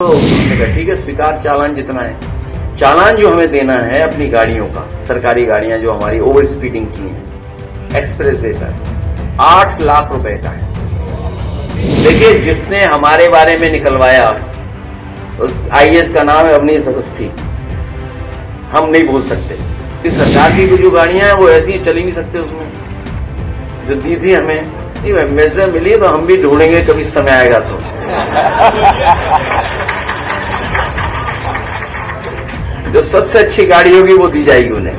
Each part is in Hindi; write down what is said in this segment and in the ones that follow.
तो हमने कहा ठीक है, स्वीकार चालान जितना है, चालान जो हमें देना है अपनी गाड़ियों का, सरकारी गाड़ियां जो हमारी ओवर स्पीडिंग की हैं, एक्सप्रेस वे पर 8 लाख रुपए का है। देखिए, जिसने हमारे बारे में निकलवाया उस आईएएस का नाम है अवनीश अवस्थी। हम नहीं भूल सकते कि सरकार की जो गाड़ियां हैं वो ऐसी चल ही नहीं सकते। उसमें जो दी थी हमें मैसेज मिली, तो हम भी ढूंढेंगे कभी समय आएगा तो। जो सबसे अच्छी गाड़ी होगी वो दी जाएगी उन्हें।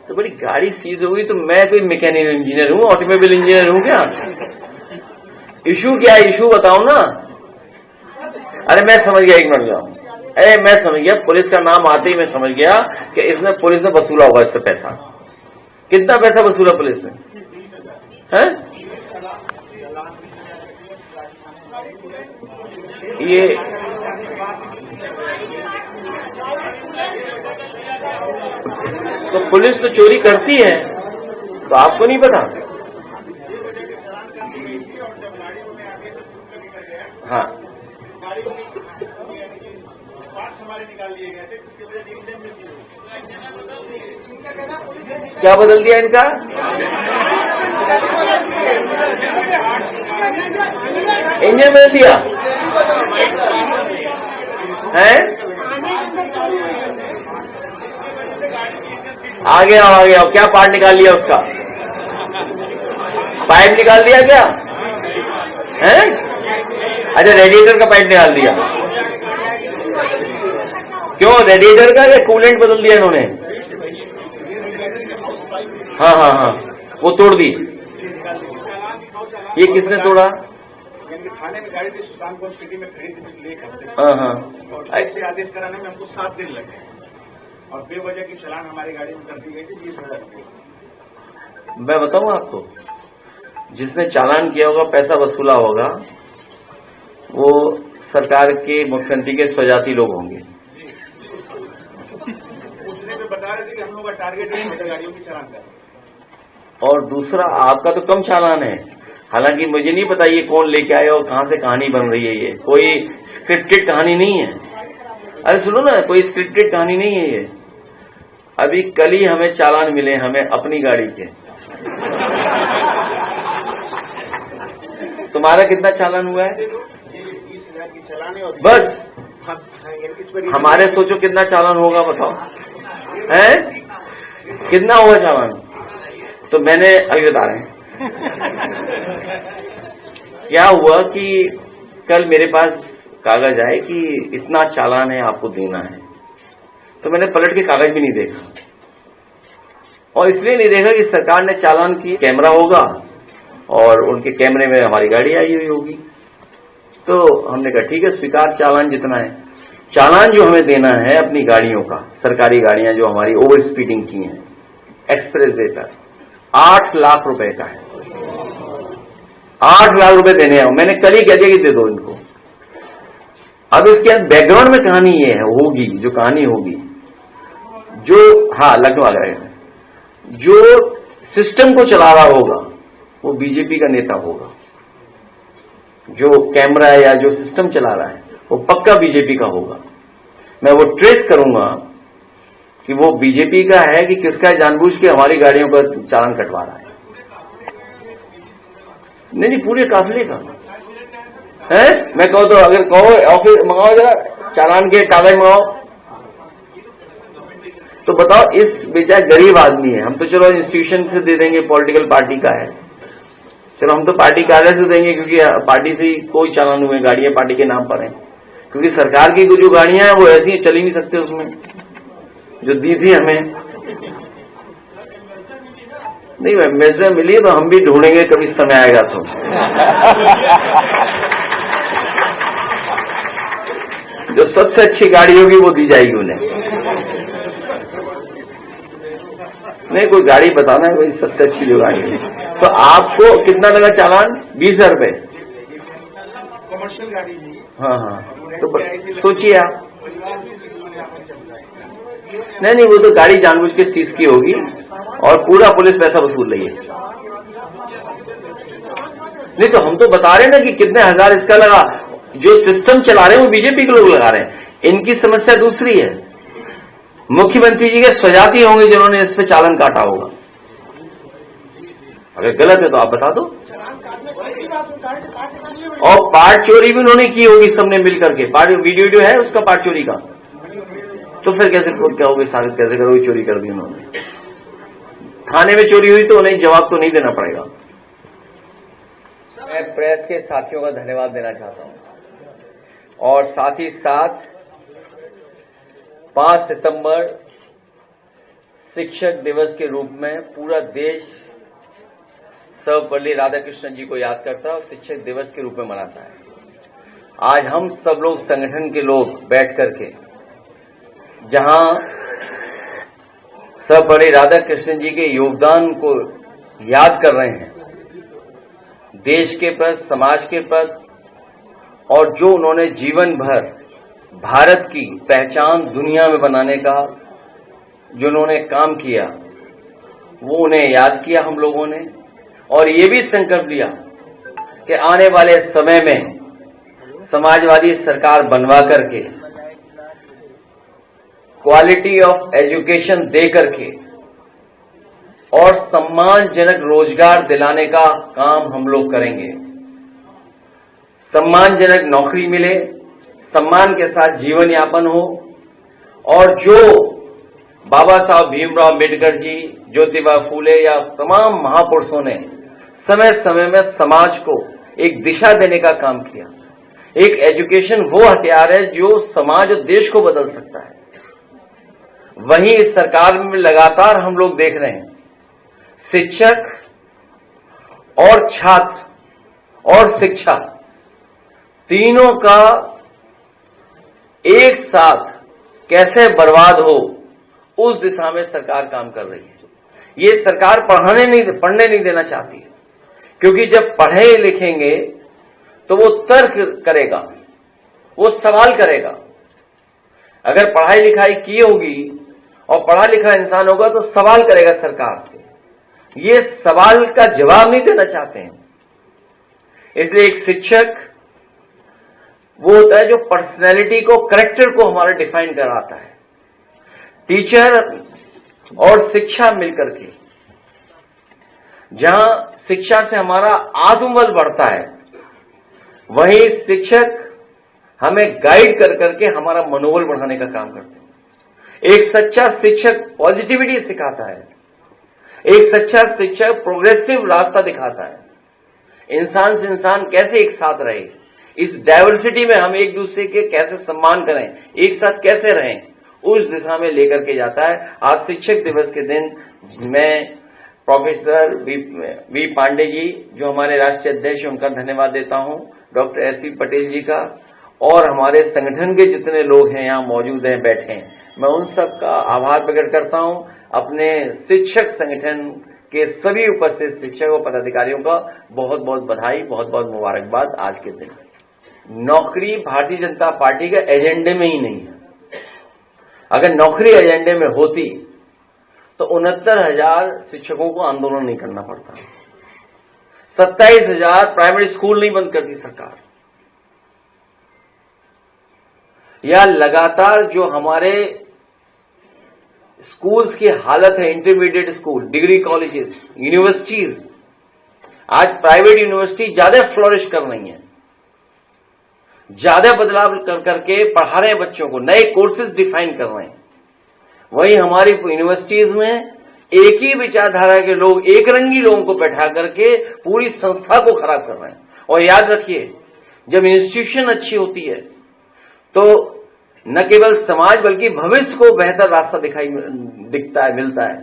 तो बड़ी गाड़ी सीज होगी तो मैं कोई मैकेनिकल इंजीनियर हूं, ऑटोमोबाइल इंजीनियर हूं क्या? इशू क्या है, इशू बताओ ना। अरे मैं समझ गया, एक मिनट जाओ। अरे मैं समझ गया, पुलिस का नाम आते ही मैं समझ गया कि इसने पुलिस ने वसूला होगा इससे पैसा। कितना पैसा वसूला पुलिस ने? है ये तो पुलिस तो चोरी करती है, तो आपको नहीं पता? हाँ, क्या बदल दिया इनका? इंजन बदल दिया है? आ गया। क्या पार्ट निकाल लिया उसका? पाइप निकाल दिया क्या है? अच्छा, रेडिएटर का पाइप निकाल दिया। क्यों? रेडिएटर का या कूलेंट बदल दिया इन्होंने? हाँ, वो तोड़ दी। ये किसने तोड़ा? थाने में गाड़ी थी, सुल्तानपुर सिटी में खरीदी पिछले एक हफ्ते से। हाँ, और ऐसे आदेश कराने में हमको 7 दिन लगे और बेवजह की चालान हमारी गाड़ी में कर दी गई थी 20,000 रुपये। मैं बताऊं आपको, जिसने चालान किया होगा, पैसा वसूला होगा, वो सरकार के मुख्यमंत्री के स्वजाती लोग होंगे। पूछने में बता रहे थे कि हम लोग का टारगेट नहीं है गाड़ियों की चालान का। और दूसरा, आपका तो कम चालान है। हालांकि मुझे नहीं पता ये कौन लेके आया और कहां से कहानी बन रही है। ये कोई स्क्रिप्टेड कहानी नहीं है। अरे सुनो ना, कोई स्क्रिप्टेड कहानी नहीं है ये। अभी कल ही हमें चालान मिले, हमें अपनी गाड़ी के। तुम्हारा कितना चालान हुआ है? 20,000 की चालान है। और बस हमारे सोचो कितना चालान होगा, बताओ है? कितना हुआ चालान? तो मैंने अभी बता रहे हैं क्या हुआ कि कल मेरे पास कागज आए कि इतना चालान है, आपको देना है। तो मैंने पलट के कागज भी नहीं देखा, और इसलिए नहीं देखा कि सरकार ने चालान की कैमरा होगा और उनके कैमरे में हमारी गाड़ी आई हुई होगी। तो हमने कहा ठीक है, स्वीकार चालान जितना है, चालान जो हमें देना है अपनी गाड़ियों का, सरकारी गाड़ियां जो हमारी ओवर स्पीडिंग की हैं, एक्सप्रेस वे पर 8 लाख रुपए का है। 8 लाख रुपए देने हैं। मैंने कल ही कह दिया कि दे दो इनको। अब इसके बैकग्राउंड में कहानी ये है, होगी जो कहानी होगी, जो लखनऊ आ गया, जो सिस्टम को चला रहा होगा वो बीजेपी का नेता होगा। जो कैमरा या जो सिस्टम चला रहा है वो पक्का बीजेपी का होगा। मैं वो ट्रेस करूंगा कि वो बीजेपी का है कि किसका जानबूझ के हमारी गाड़ियों का चालान कटवा रहा है। नहीं, पूरे काफिले का है। मैं कहूं तो, अगर कहो ऑफिस मंगाओ, जरा चालान के कागज मंगाओ, तो बताओ। इस बेचारा गरीब आदमी है, हम तो चलो इंस्टीट्यूशन से दे देंगे, पॉलिटिकल पार्टी का है, चलो हम तो पार्टी कार्यालय से देंगे, क्योंकि पार्टी से कोई चालान हुए, गाड़ियां पार्टी के नाम पर हैं। क्योंकि सरकार की जो गाड़ियां हैं वो ऐसी चल ही नहीं सकते। उसमें जो दी थी हमें नहीं, मैसेज मिली, तो हम भी ढूंढेंगे कभी समय आएगा तो। जो सबसे अच्छी गाड़ी होगी वो दी जाएगी उन्हें। नहीं, कोई गाड़ी बताना है, कोई सबसे अच्छी जो गाड़ी है। तो आपको कितना लगा चालान? 20,000 रुपए। कमर्शियल गाड़ी है। हाँ, तो सोचिए आप। नहीं, वो तो गाड़ी जानबूझ के सीज की होगी और पूरा पुलिस पैसा वसूल रही है। नहीं तो हम तो बता रहे हैं ना कि कितने हजार इसका लगा। जो सिस्टम चला रहे हैं वो बीजेपी के लोग लगा रहे हैं। इनकी समस्या दूसरी है। मुख्यमंत्री जी के स्वजाती होंगे जिन्होंने इस पे चालान काटा होगा। अगर गलत है तो आप बता दो। और पार्ट चोरी भी उन्होंने की होगी सबने मिल करके। वीडियो है उसका पार्ट चोरी का। तो फिर कैसे क्या होगी, साबित कैसे करोगे चोरी कर दी उन्होंने। थाने में चोरी हुई तो उन्हें जवाब तो नहीं देना पड़ेगा। मैं प्रेस के साथियों का धन्यवाद देना चाहता हूं और साथ ही साथ 5 सितंबर शिक्षक दिवस के रूप में पूरा देश सर्वपल्ली राधाकृष्णन जी को याद करता है और शिक्षक दिवस के रूप में मनाता है। आज हम सब लोग संगठन के लोग बैठ करके जहां सर्वपल्ली राधाकृष्णन जी के योगदान को याद कर रहे हैं, देश के प्रति, समाज के प्रति, और जो उन्होंने जीवन भर भारत की पहचान दुनिया में बनाने का जो उन्होंने काम किया, वो उन्हें याद किया हम लोगों ने। और ये भी संकल्प लिया कि आने वाले समय में समाजवादी सरकार बनवा करके क्वालिटी ऑफ एजुकेशन दे करके और सम्मानजनक रोजगार दिलाने का काम हम लोग करेंगे। सम्मानजनक नौकरी मिले, सम्मान के साथ जीवन यापन हो, और जो बाबा साहब भीमराव अम्बेडकर जी, ज्योतिबा फूले या तमाम महापुरुषों ने समय समय में समाज को एक दिशा देने का काम किया। एक एजुकेशन वो हथियार है जो समाज और देश को बदल सकता है। वहीं इस सरकार में लगातार हम लोग देख रहे हैं शिक्षक और छात्र और शिक्षा तीनों का एक साथ कैसे बर्बाद हो, उस दिशा में सरकार काम कर रही है। ये सरकार पढ़ने नहीं देना चाहती है, क्योंकि जब पढ़े लिखेंगे तो वो तर्क करेगा, वो सवाल करेगा। अगर पढ़ाई लिखाई की होगी और पढ़ा लिखा इंसान होगा तो सवाल करेगा सरकार से। ये सवाल का जवाब नहीं देना चाहते हैं। इसलिए एक शिक्षक वो होता है जो पर्सनैलिटी को, करेक्टर को हमारा डिफाइन कराता है। टीचर और शिक्षा मिलकर के, जहां शिक्षा से हमारा आत्मबल बढ़ता है, वहीं शिक्षक हमें गाइड कर करके हमारा मनोबल बढ़ाने का काम करते हैं। एक सच्चा शिक्षक पॉजिटिविटी सिखाता है। एक सच्चा शिक्षक प्रोग्रेसिव रास्ता दिखाता है। इंसान से इंसान कैसे एक साथ रहे, इस डाइवर्सिटी में हम एक दूसरे के कैसे सम्मान करें, एक साथ कैसे रहें, उस दिशा में लेकर के जाता है। आज शिक्षक दिवस के दिन मैं प्रोफेसर वी पांडे जी, जो हमारे राष्ट्रीय अध्यक्ष, उनका धन्यवाद देता हूं, डॉक्टर एस.सी. पटेल जी का, और हमारे संगठन के जितने लोग हैं यहाँ मौजूद हैं, बैठे हैं, मैं उन सब का आभार प्रकट करता हूं। अपने शिक्षक संगठन के सभी उपस्थित शिक्षक और पदाधिकारियों का बहुत बहुत बधाई, बहुत बहुत मुबारकबाद। आज के दिन नौकरी भारतीय जनता पार्टी के एजेंडे में ही नहीं है। अगर नौकरी एजेंडे में होती तो 69,000 शिक्षकों को आंदोलन नहीं करना पड़ता, 27,000 प्राइमरी स्कूल नहीं बंद करती सरकार, या लगातार जो हमारे स्कूल्स की हालत है, intermediate school, degree colleges, universities, आज प्राइवेट यूनिवर्सिटी ज्यादा फ्लोरिश कर रही हैं, ज्यादा बदलाव कर करके पढ़ा रहे हैं बच्चों को, नए कोर्सेज डिफाइन कर रहे हैं। वहीं हमारी यूनिवर्सिटीज में एक ही विचारधारा के लोग, एक रंगी लोगों को बैठा करके पूरी संस्था को खराब कर रहे हैं। और याद रखिए, जब इंस्टीट्यूशन अच्छी होती है तो न केवल समाज बल्कि भविष्य को बेहतर रास्ता दिखता है, मिलता है।